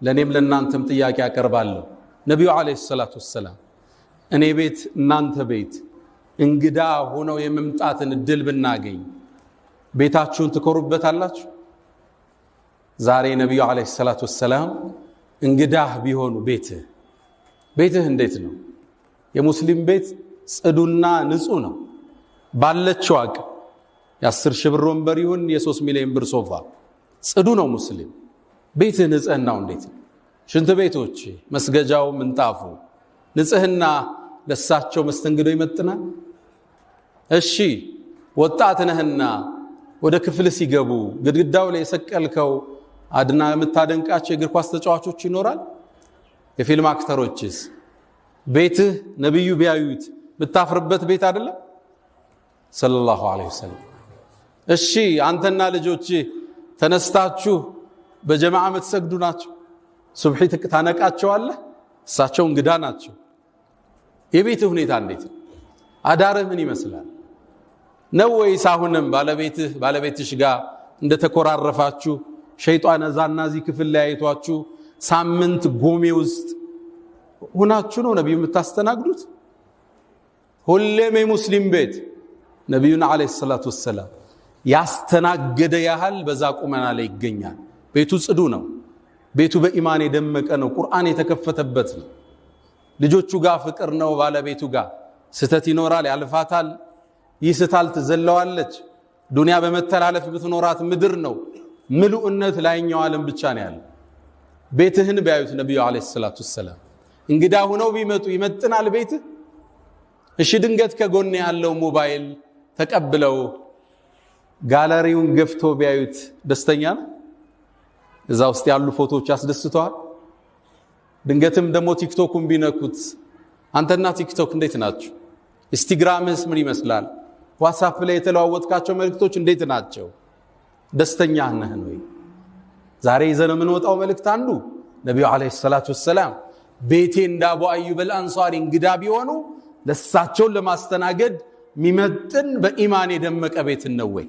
ለኔም ለናንተም ጥያቄ አቀርባለሁ ነብዩ አለይሂ ሰላቱ ወሰለም እኔ ቤት እናንተ ቤት እንግዳ ሆነው የመምጣትን እድል ብናገኝ ቤታችሁን ትኮሩበታላችሁ ዛሬ ነብዩ አለይሂ ሰላቱ ወሰለም እንግዳ ቢሆኑ ቤትህ እንዴት ነው የሙስሊም ቤት ጽዱና ንጹህ ነው ባለችው አቅም የ10 ሺህ ብር ወንበር ይሁን የ3 ሚሊዮን ብር ሶፋ ጽዱ ነው ሙስሊም ቤትህ ንጽህናው እንዴት ነው ሽንት ቤቶች መስገጃው ምንጣፉ ንጽህና ለሳቸው መስተንግዶ ይመጥናል እሺ ወጣት ነህና ወደ ክፍል ሲገቡ ግድግዳው ላይ የሰቀልከው አድና የምታደንቃቸው የእግር ኳስ ተጫዋቾች ይኖራል የፊልም አክተሮችስ ቤትህ ነብዩ ቢያዩት ምታፍርበት ቤት አይደለም ሰለላሁ ዐለይሂ ወሰለም እሺ አንተና ልጆች ተነስታችሁ በጀማዓ የምትሰግዱ ናቸው ሱብሂ ታነቃቸዋለህ እሳቸው እንግዳ ናቸው የቤትህ ሁኔታ እንዴት ነው አዳርህ ምን ይመስላል ነው ወይስ አሁንም ባለቤትሽ ጋር እንደተኮራረፋችሁ ሸይጣን እዛና እዚህ ክፍል ላይ አይቷችሁ ሳምንት ጎሜ ውስጥ ሆናችሁ ነው ነብዩ የምታስተናግዱት ሁሌም የሙስሊም ቤት ነብዩና አለይሂ ሰላቱ ወሰለም ያስተናገደ ያህል በዛ ቁመና ላይ ይገኛል ቤቱ ጽዱ ነው ቤቱ በኢማን የደመቀ ነው ቁርአን የተከፈተበት ነው ልጆቹ ጋር ፍቅር ነው ባለቤቱ ጋር ስተት ይኖራል ያልፋታል ይስታል ትዘለዋለች ዱንያ በመተላለፍ ብትኖራት ምድር ነው ምሉእነት ላይኛው ዓለም ብቻ ነው ያለው ቤትህን ቢያዩት ነብዩ አለይሂ ሰላቱ ወሰለም እንግዳ ሆነው ቢመጡ ይመጥናል ቤትህ እሺ ድንገት ከጎን ያለው ሞባይል ተቀብለው ጋለሪውን ገፍቶ ቢያዩት ደስተኛ ነው እዛ ውስጥ ያሉ ፎቶዎች ያስደስተዋል ድንገትም ደሞ ቲክቶክን ቢነኩት አንተና ቲክቶክ እንዴት ናችሁ ኢንስታግራምስ ምን ይመስላል ዋትስአፕ ላይ የተለዋወጥካቸው መልእክቶች እንዴት ናቸው ደስተኛ ነህ ወይ ዛሬ ይዘን የምንወጣው መልእክት አንዱ ነብዩ አለይሂ ሰላቱ ወሰለም ቤቴ እንደ አቡ አዩብ አልአንሳሪ እንግዳ ቢሆኑ ለሳቸውን ለማስተናገድ ሚመጥን በኢማን የደመቀ ቤት ነው ወይ